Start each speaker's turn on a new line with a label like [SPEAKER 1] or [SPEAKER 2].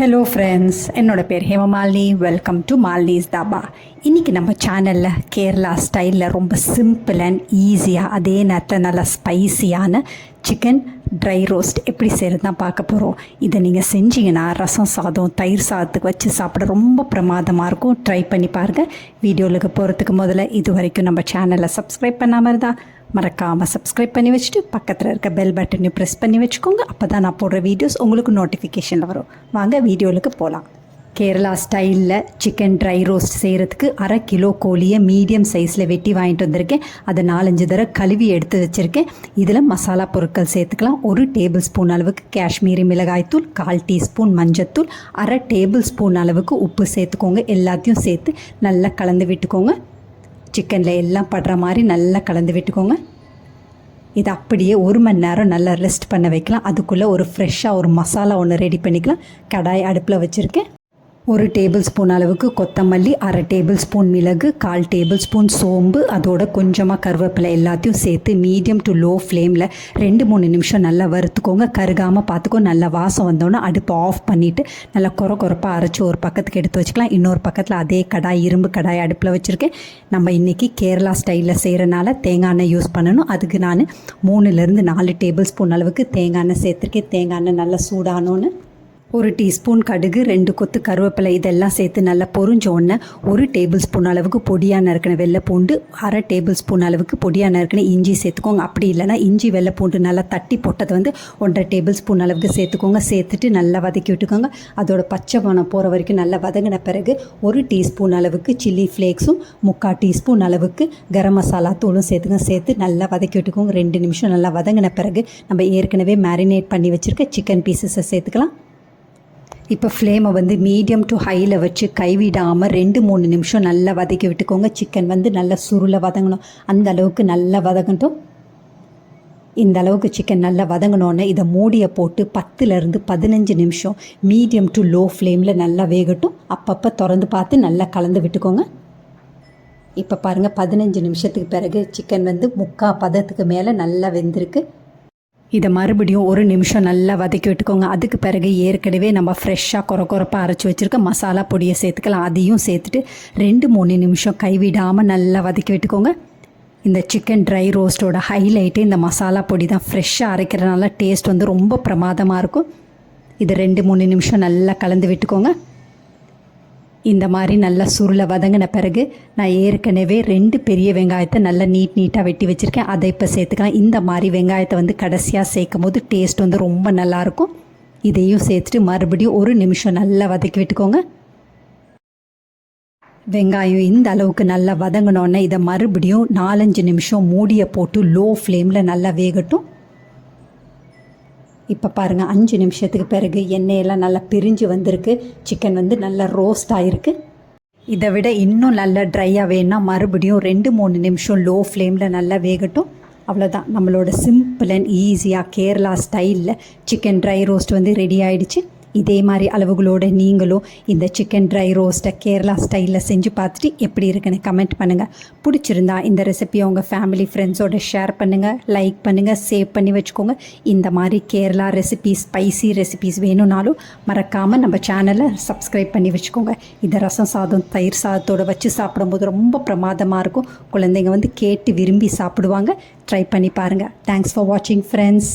[SPEAKER 1] Hello friends, என்னோட பேர் Hemamalini. Welcome to Malini's dhaba. இன்றைக்கி நம்ம சேனலில் கேரளா ஸ்டைலில் ரொம்ப சிம்பிள் அண்ட் ஈஸியாக, அதே நேரத்தில் நல்லா ஸ்பைசியான சிக்கன் ட்ரை ரோஸ்ட் எப்படி செய்கிறது தான் பார்க்க போகிறோம். இதை நீங்கள் செஞ்சீங்கன்னா ரசம் சாதம், தயிர் சாதத்துக்கு வச்சு சாப்பிட ரொம்ப பிரமாதமாக இருக்கும். ட்ரை பண்ணி பாருங்கள். வீடியோவுக்கு போகிறதுக்கு முதல்ல இது வரைக்கும் நம்ம சேனலை சப்ஸ்கிரைப் பண்ணாமல் இருந்தால் மறக்காமல் சப்ஸ்கிரைப் பண்ணி வச்சுட்டு பக்கத்தில் இருக்க பெல் பட்டனையும் ப்ரெஸ் பண்ணி வச்சுக்கோங்க. அப்போ தான் நான் போடுற வீடியோஸ் உங்களுக்கு நோட்டிஃபிகேஷனில் வரும். வாங்க வீடியோவுக்கு போகலாம். கேரளா ஸ்டைலில் சிக்கன் ட்ரை ரோஸ்ட் செய்கிறதுக்கு 1/2 கிலோ கோழியை மீடியம் சைஸில் வெட்டி வாங்கிட்டு வந்திருக்கேன். அதை 4-5 தடவை கழுவி எடுத்து வச்சுருக்கேன். இதில் மசாலா பொருட்கள் சேர்த்துக்கலாம். 1 டேபிள் ஸ்பூன் அளவுக்கு காஷ்மீரி மிளகாய்த்தூள், 1/4 டீஸ்பூன் மஞ்சத்தூள், 1/2 டேபிள் ஸ்பூன் அளவுக்கு உப்பு சேர்த்துக்கோங்க. எல்லாத்தையும் சேர்த்து நல்லா கலந்து விட்டுக்கோங்க. சிக்கனில் எல்லாம் படுற மாதிரி நல்லா கலந்து விட்டுக்கோங்க. இதை அப்படியே 1 மணி நேரம் நல்லா ரெஸ்ட் பண்ண வைக்கலாம். அதுக்குள்ளே ஒரு ஃப்ரெஷ்ஷாக ஒரு மசாலா ஒன்று ரெடி பண்ணிக்கலாம். கடாய் அடுப்பில் வச்சுருக்கேன். 1 டேபிள் ஸ்பூன் அளவுக்கு கொத்தமல்லி, 1/2 டேபிள் ஸ்பூன் மிளகு, 1/4 டேபிள் ஸ்பூன் சோம்பு, அதோட கொஞ்சமாக கருவேப்பிலை எல்லாத்தையும் சேர்த்து மீடியம் டு லோ ஃப்ளேமில் 2-3 நிமிஷம் நல்லா வறுத்துக்கோங்க. கருகாமல் பார்த்துக்கோ. நல்லா வாசம் வந்தோன்னே அடுப்பை ஆஃப் பண்ணிவிட்டு நல்லா குறப்பாக அரைச்சி ஒரு பக்கத்துக்கு எடுத்து வச்சுக்கலாம். இன்னொரு பக்கத்தில் அதே கடாய், இரும்பு கடாய் அடுப்பில் வச்சுருக்கேன். நம்ம இன்றைக்கி கேரளா ஸ்டைலில் செய்கிறனால தேங்காய் எண்ணெய் யூஸ் பண்ணணும். அதுக்கு நான் 3-4 டேபிள் ஸ்பூன் அளவுக்கு தேங்காய் எண்ணெய் சேர்த்துருக்கேன். தேங்காய் எண்ணெய் நல்லா சூடானோன்னு 1 டீஸ்பூன் கடுகு, 2 கொத்து கருவேப்பிலை இதெல்லாம் சேர்த்து நல்லா பொரிஞ்சோடனே 1 டேபிள் ஸ்பூன் அளவுக்கு பொடியாக நறுக்கின வெள்ளை பூண்டு, 1/2 டேபிள் ஸ்பூன் அளவுக்கு பொடியாக நறுக்கின இஞ்சி சேர்த்துக்கோங்க. அப்படி இல்லைனா இஞ்சி வெள்ளை பூண்டு நல்லா தட்டி போட்டது 1/2 டேபிள் ஸ்பூன் அளவுக்கு சேர்த்துக்கோங்க. சேர்த்துட்டு நல்லா வதக்கி விட்டுக்கோங்க. அதோட பச்சை மணம் போகிற வரைக்கும் நல்லா வதங்கின பிறகு 1 டீஸ்பூன் அளவுக்கு சில்லி ஃப்ளேக்ஸும் 3/4 டீஸ்பூன் அளவுக்கு கரம் மசாலா தூளும் சேர்த்து நல்லா வதக்கி விட்டுக்கோங்க. 2 நிமிஷம் நல்லா வதங்கின பிறகு நம்ம ஏற்கனவே மேரினேட் பண்ணி வச்சுருக்க சிக்கன் பீசஸை சேர்த்துக்கலாம். இப்போ ஃப்ளேமை மீடியம் டு ஹையில் வச்சு கைவிடாமல் 2-3 நிமிஷம் நல்லா வதக்கி விட்டுக்கோங்க. சிக்கன் நல்லா சுருளை வதங்கணும். அந்த அளவுக்கு நல்லா வதங்கட்டும். இந்த அளவுக்கு சிக்கன் நல்லா வதங்கினோன்னே இதை மூடியை போட்டு 10-15 நிமிஷம் மீடியம் டு லோ ஃப்ளேமில் நல்லா வேகட்டும். அப்பப்போ திறந்து பார்த்து நல்லா கலந்து விட்டுக்கோங்க. இப்போ பாருங்கள், 15 நிமிஷத்துக்கு பிறகு சிக்கன் 3/4 பதத்துக்கு மேலே நல்லா வெந்திருக்கு. இதை மறுபடியும் 1 நிமிஷம் நல்லா வதக்கி விட்டுக்கோங்க. அதுக்கு பிறகு ஏற்கனவே நம்ம ஃப்ரெஷ்ஷாக குறப்பாக அரைச்சி வச்சுருக்க மசாலா பொடியை சேர்த்துக்கலாம். அதையும் சேர்த்துட்டு 2-3 நிமிஷம் கைவிடாமல் நல்லா வதக்கி விட்டுக்கோங்க. இந்த சிக்கன் ட்ரை ரோஸ்ட்டோட ஹைலைட்டு இந்த மசாலா பொடி தான். ஃப்ரெஷ்ஷாக அரைக்கிறதுனால டேஸ்ட் ரொம்ப பிரமாதமாக இருக்கும். இதை 2-3 நிமிஷம் நல்லா கலந்து விட்டுக்கோங்க. இந்த மாதிரி நல்லா சுருளை வதங்கின பிறகு நான் ஏற்கனவே 2 பெரிய வெங்காயத்தை நல்லா நீட்டாக வெட்டி வச்சுருக்கேன். அதை இப்போ சேர்த்துக்கலாம். இந்த மாதிரி வெங்காயத்தை கடைசியாக சேர்க்கும் போது டேஸ்ட் ரொம்ப நல்லாயிருக்கும். இதையும் சேர்த்துட்டு மறுபடியும் 1 நிமிஷம் நல்லா வதக்கி விட்டுக்கோங்க. வெங்காயம் இந்த அளவுக்கு நல்லா வதங்கினோன்னே இதை மறுபடியும் 4-5 நிமிஷம் மூடியை போட்டு லோ ஃப்ளேமில் நல்லா வேகட்டும். இப்போ பாருங்கள், 5 நிமிஷத்துக்கு பிறகு எண்ணெயெல்லாம் நல்லா பிரிஞ்சு வந்திருக்கு. சிக்கன் நல்லா ரோஸ்ட் ஆகிருக்கு. இதை விட இன்னும் நல்லா ட்ரையாக வேணுன்னா மறுபடியும் 2-3 நிமிஷம் லோ ஃப்ளேமில் நல்லா வேகட்டும். அவ்வளோதான், நம்மளோட சிம்பிள் அண்ட் ஈஸியாக கேரளா ஸ்டைலில் சிக்கன் ட்ரை ரோஸ்ட் ரெடி ஆகிடுச்சு. இதே மாதிரி அளவுகளோடு நீங்களும் இந்த சிக்கன் ட்ரை ரோஸ்ட்டை கேரளா ஸ்டைலில் செஞ்சு பார்த்துட்டு எப்படி இருக்குன்னு கமெண்ட் பண்ணுங்கள். பிடிச்சிருந்தா இந்த ரெசிபியை உங்கள் ஃபேமிலி ஃப்ரெண்ட்ஸோடு ஷேர் பண்ணுங்கள், லைக் பண்ணுங்கள், சேவ் பண்ணி வச்சுக்கோங்க. இந்த மாதிரி கேரளா ரெசிபீஸ், ஸ்பைசி ரெசிபீஸ் வேணும்னாலும் மறக்காமல் நம்ம சேனலை சப்ஸ்கிரைப் பண்ணி வச்சுக்கோங்க. இந்த ரசம் சாதம், தயிர் சாதத்தோடு வச்சு சாப்பிடும்போது ரொம்ப பிரமாதமாக இருக்கும். குழந்தைங்க கேட்டு விரும்பி சாப்பிடுவாங்க. ட்ரை பண்ணி பாருங்கள். தேங்க்ஸ் ஃபார் வாட்சிங் ஃப்ரெண்ட்ஸ்.